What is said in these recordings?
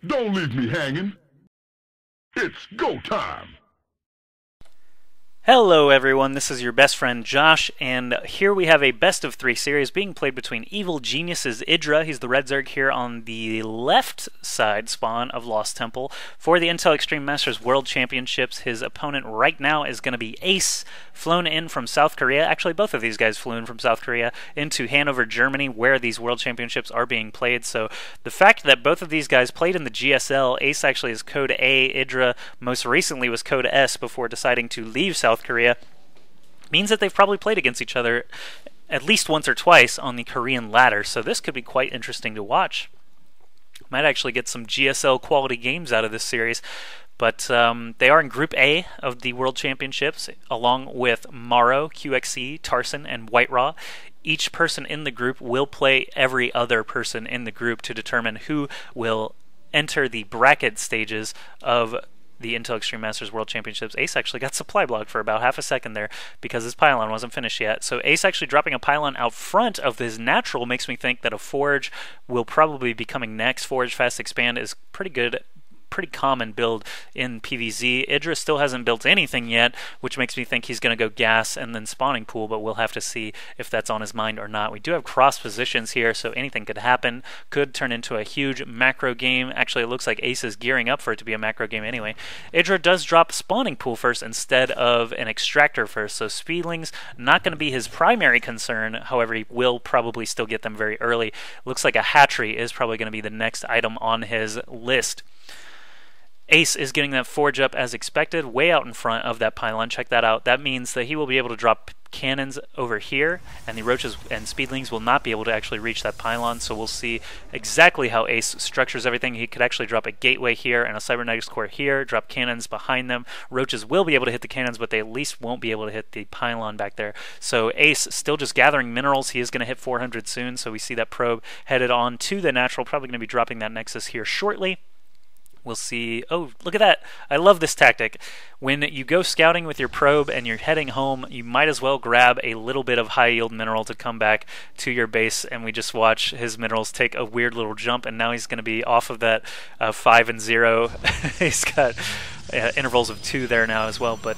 Don't leave me hanging. It's go time. Hello everyone, this is your best friend Josh, and here we have a best of 3 series being played between Evil Genius's IdrA, he's the red Zerg here on the left side spawn of Lost Temple, for the Intel Extreme Masters World Championships. His opponent right now is going to be Ace, flown in from South Korea. Actually, both of these guys flew in from South Korea into Hanover, Germany, where these World Championships are being played. So the fact that both of these guys played in the GSL, Ace actually is code A, IdrA most recently was code S before deciding to leave South Korea, means that they've probably played against each other at least once or twice on the Korean ladder, so this could be quite interesting to watch. Might actually get some GSL quality games out of this series, but they are in Group A of the World Championships, along with Maro, QXC, Tarson, and White Raw. Each person in the group will play every other person in the group to determine who will enter the bracket stages of the Intel Extreme Masters World Championships. Ace actually got supply blocked for about half a second there because his pylon wasn't finished yet. So Ace actually dropping a pylon out front of his natural makes me think that a Forge will probably be coming next. Forge Fast Expand is pretty good, pretty common build in PvZ. IdrA still hasn't built anything yet, which makes me think he's going to go gas and then spawning pool, but we'll have to see if that's on his mind or not. We do have cross positions here, so anything could happen. Could turn into a huge macro game. Actually, it looks like Ace is gearing up for it to be a macro game anyway. IdrA does drop spawning pool first instead of an extractor first, so speedlings not going to be his primary concern. However, he will probably still get them very early. Looks like a hatchery is probably going to be the next item on his list. Ace is getting that Forge up as expected, way out in front of that pylon. Check that out. That means that he will be able to drop cannons over here, and the Roaches and Speedlings will not be able to actually reach that pylon, so we'll see exactly how Ace structures everything. He could actually drop a gateway here and a Cybernetics core here, drop cannons behind them. Roaches will be able to hit the cannons, but they at least won't be able to hit the pylon back there. So Ace still just gathering minerals. He is going to hit 400 soon, so we see that probe headed on to the natural, probably going to be dropping that Nexus here shortly. We'll see. Oh, look at that. I love this tactic. When you go scouting with your probe and you're heading home, you might as well grab a little bit of high yield mineral to come back to your base, and we just watch his minerals take a weird little jump, and now he's going to be off of that 5 and 0. He's got intervals of 2 there now as well, but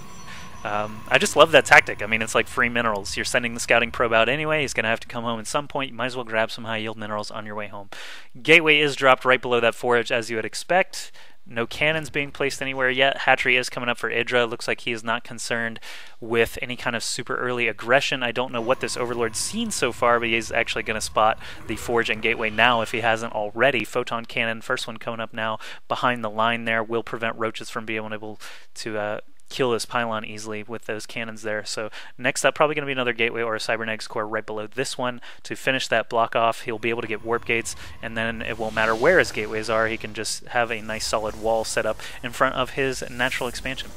I just love that tactic. I mean, it's like free minerals. You're sending the scouting probe out anyway. He's going to have to come home at some point. You might as well grab some high-yield minerals on your way home. Gateway is dropped right below that Forge, as you would expect. No cannons being placed anywhere yet. Hatchery is coming up for IdrA. Looks like he is not concerned with any kind of super early aggression. I don't know what this Overlord's seen so far, but he's actually going to spot the Forge and Gateway now if he hasn't already. Photon Cannon, first one coming up now behind the line there, will prevent Roaches from being able to kill this pylon easily with those cannons there. So next up, probably going to be another gateway or a Cybernetics core right below this one to finish that block off. He'll be able to get warp gates, and then it won't matter where his gateways are. He can just have a nice solid wall set up in front of his natural expansion.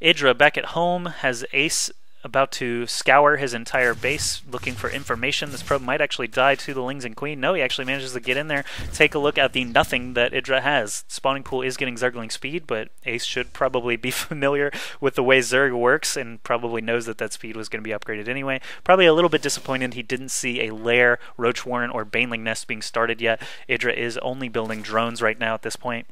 IdrA back at home has Ace about to scour his entire base looking for information. This probe might actually die to the Lings and Queen. No, he actually manages to get in there, take a look at the nothing that IdrA has. Spawning pool is getting Zergling speed, but Ace should probably be familiar with the way Zerg works and probably knows that that speed was going to be upgraded anyway. Probably a little bit disappointed he didn't see a lair, Roach Warren, or Baneling Nest being started yet. IdrA is only building drones right now at this point.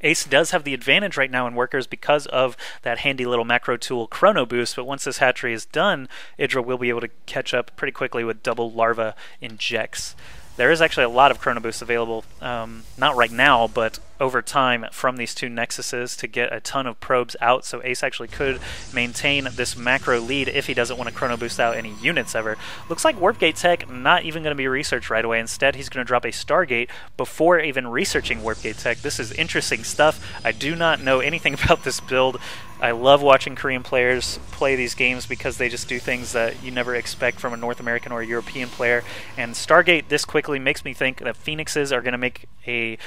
Ace does have the advantage right now in workers because of that handy little macro tool Chrono Boost, but once this hatchery is done, IdrA will be able to catch up pretty quickly with double larva injects. There is actually a lot of Chrono Boosts available, not right now, but over time from these two Nexuses to get a ton of probes out, so Ace actually could maintain this macro lead if he doesn't want to Chrono Boost out any units ever. Looks like Warp Gate tech not even going to be researched right away. Instead, he's going to drop a Stargate before even researching Warp Gate tech. This is interesting stuff. I do not know anything about this build. I love watching Korean players play these games because they just do things that you never expect from a North American or a European player. And Stargate this quickly makes me think that Phoenixes are going to make a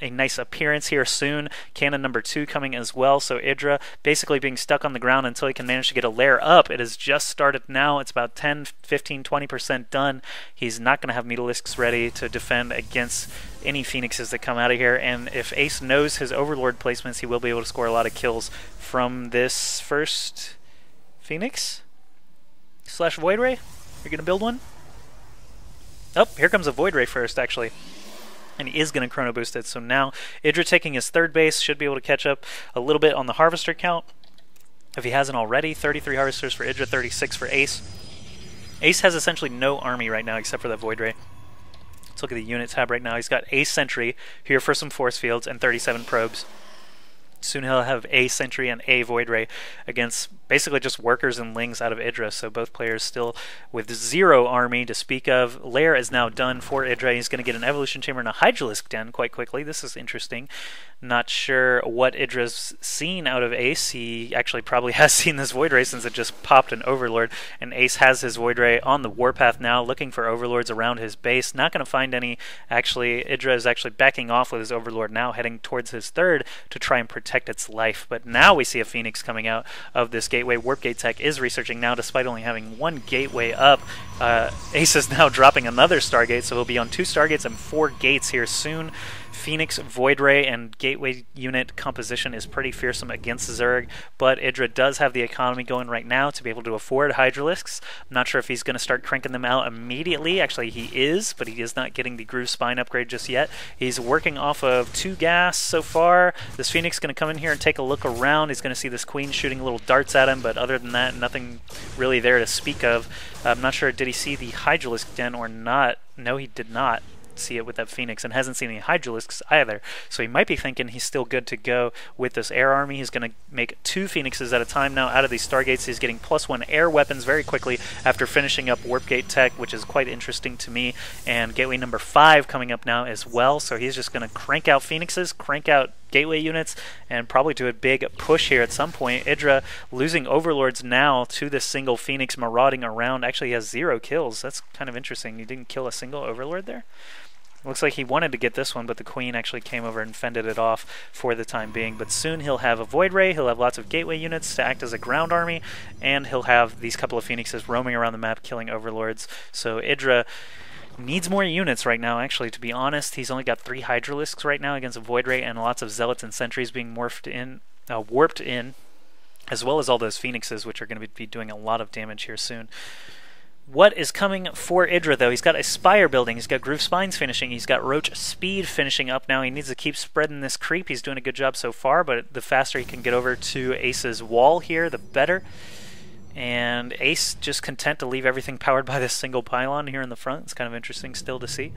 nice appearance here soon. Cannon number 2 coming as well. So IdrA basically being stuck on the ground until he can manage to get a lair up. It has just started now. It's about 10, 15, 20% done. He's not going to have Mutalisks ready to defend against any Phoenixes that come out of here. And if Ace knows his Overlord placements, he will be able to score a lot of kills from this first Phoenix / Void Ray. You're going to build one? Oh, here comes a Void Ray first, actually. and he is going to chrono boost it. So now IdrA taking his third base should be able to catch up a little bit on the harvester count if he hasn't already. 33 harvesters for IdrA, 36 for Ace. Ace has essentially no army right now except for the Void Ray. Let's look at the unit tab right now. He's got Ace Sentry here for some force fields and 37 probes. Soon he'll have a Sentry and a Void Ray against basically just workers and lings out of IdrA, so both players still with 0 army to speak of. Lair is now done for IdrA. He's going to get an Evolution Chamber and a Hydralisk Den quite quickly. This is interesting. Not sure what IdrA's seen out of Ace. He actually probably has seen this Void Ray since it just popped an Overlord, and Ace has his Void Ray on the Warpath now, looking for Overlords around his base. Not going to find any. Actually, IdrA is actually backing off with his Overlord now, heading towards his third to try and protect its life. But now we see a Phoenix coming out of this gateway. Warp Gate Tech is researching now, despite only having 1 gateway up. Ace is now dropping another Stargate, so he'll be on 2 Stargates and 4 gates here soon. Phoenix, Void Ray, and Gateway unit composition is pretty fearsome against Zerg, but IdrA does have the economy going right now to be able to afford Hydralisks. I'm not sure if he's going to start cranking them out immediately. Actually, he is, but he is not getting the Groove Spine upgrade just yet. He's working off of 2 gas so far. This Phoenix is going to come in here and take a look around. He's going to see this Queen shooting little darts at him, but other than that, nothing really there to speak of. I'm not sure, did he see the Hydralisk Den or not? No, he did not see it with that Phoenix, and hasn't seen any Hydralisks either, so he might be thinking he's still good to go with this air army. He's going to make 2 Phoenixes at a time now out of these Stargates. He's getting +1 air weapons very quickly after finishing up Warp Gate Tech, which is quite interesting to me, and Gateway number 5 coming up now as well, so he's just going to crank out Phoenixes, crank out Gateway units, and probably do a big push here at some point. IdrA losing Overlords now to this single Phoenix marauding around. Actually, he has 0 kills. That's kind of interesting. He didn't kill a single Overlord there. Looks like he wanted to get this one, but the Queen actually came over and fended it off for the time being. But soon he'll have a Void Ray, he'll have lots of Gateway units to act as a ground army, and he'll have these couple of Phoenixes roaming around the map killing Overlords. So IdrA needs more units right now, actually, to be honest. He's only got 3 Hydralisks right now against a Void Ray, and lots of Zealots and Sentries being warped in, as well as all those Phoenixes, which are going to be doing a lot of damage here soon. What is coming for IdrA, though? He's got a Spire building, he's got Groove Spines finishing, he's got Roach Speed finishing up now. He needs to keep spreading this creep. He's doing a good job so far, but the faster he can get over to Ace's wall here, the better. And Ace just content to leave everything powered by this single pylon here in the front. It's kind of interesting still to see.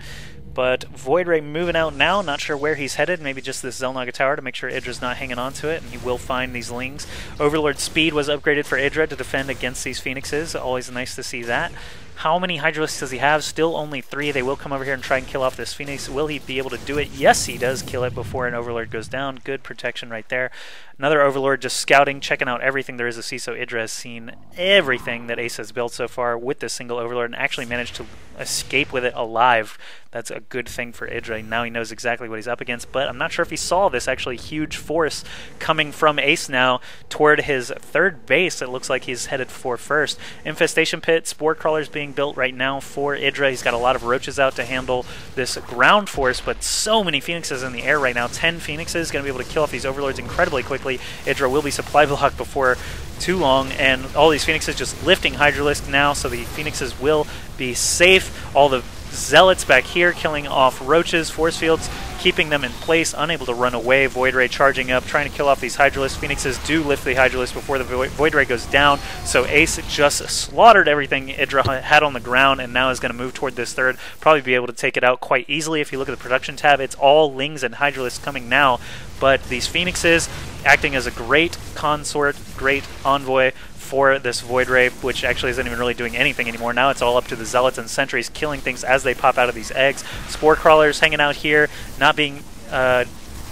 But Void Ray moving out now, not sure where he's headed. Maybe just this Xel'Naga Tower to make sure IdrA's not hanging on to it, and he will find these Lings. Overlord Speed was upgraded for IdrA to defend against these Phoenixes. Always nice to see that. How many Hydralisks does he have? Still only 3. They will come over here and try and kill off this Phoenix. Will he be able to do it? Yes, he does kill it before an Overlord goes down. Good protection right there. Another Overlord just scouting, checking out everything there is to see. So IdrA has seen everything that Ace has built so far with this single Overlord and actually managed to escape with it alive. That's a good thing for IdrA. Now he knows exactly what he's up against, but I'm not sure if he saw this actually huge force coming from Ace now toward his third base. It looks like he's headed for first. Infestation Pit, Spore Crawlers being built right now for IdrA. He's got a lot of Roaches out to handle this ground force, but so many Phoenixes in the air right now. 10 Phoenixes, going to be able to kill off these Overlords incredibly quickly. IdrA will be supply blocked before too long, and all these Phoenixes just lifting Hydralisk now, so the Phoenixes will be safe. All the Zealots back here killing off Roaches, Force Fields, keeping them in place, unable to run away. Void Ray charging up, trying to kill off these Hydralisks. Phoenixes do lift the Hydralisk before the Void Ray goes down, so Ace just slaughtered everything IdrA had on the ground, and now is going to move toward this third. Probably be able to take it out quite easily. If you look at the production tab, it's all Lings and Hydralisks coming now, but these Phoenixes acting as a great consort, great envoy for this Void Ray, which actually isn't even really doing anything anymore. Now it's all up to the Zealots and Sentries killing things as they pop out of these eggs. Spore Crawlers hanging out here, not being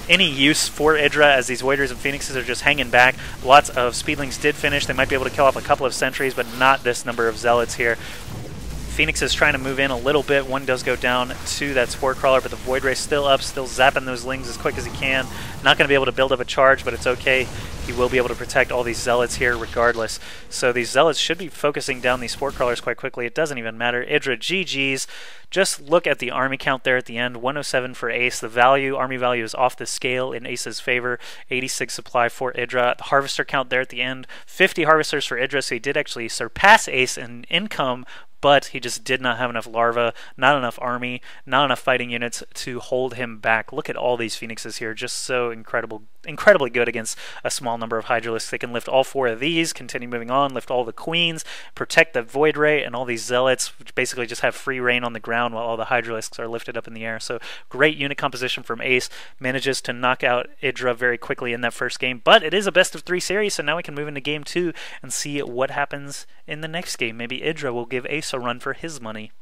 any use for IdrA, as these Voiders and Phoenixes are just hanging back. Lots of Speedlings did finish. They might be able to kill off a couple of Sentries, but not this number of Zealots here. Phoenix is trying to move in a little bit. One does go down to that Spore Crawler, but the Void Ray still up, still zapping those Lings as quick as he can. Not going to be able to build up a charge, but it's okay. He will be able to protect all these Zealots here regardless. So these Zealots should be focusing down these Spore Crawlers quite quickly. It doesn't even matter. IdrA GG's. Just look at the army count there at the end. 107 for Ace. The value, army value, is off the scale in Ace's favor. 86 supply for IdrA. The harvester count there at the end. 50 harvesters for IdrA, so he did actually surpass Ace in income but he just did not have enough larvae, not enough army, not enough fighting units to hold him back. Look at all these phoenixes here, just so incredibly good against a small number of hydralisks. They can lift all 4 of these, continue moving on, lift all the queens, protect the void ray, and all these zealots, which basically just have free reign on the ground while all the hydralisks are lifted up in the air. So great unit composition from Ace, manages to knock out IdrA very quickly in that first game, but it is a best of 3 series, so now we can move into game 2 and see what happens in the next game. Maybe IdrA will give Ace a run for his money.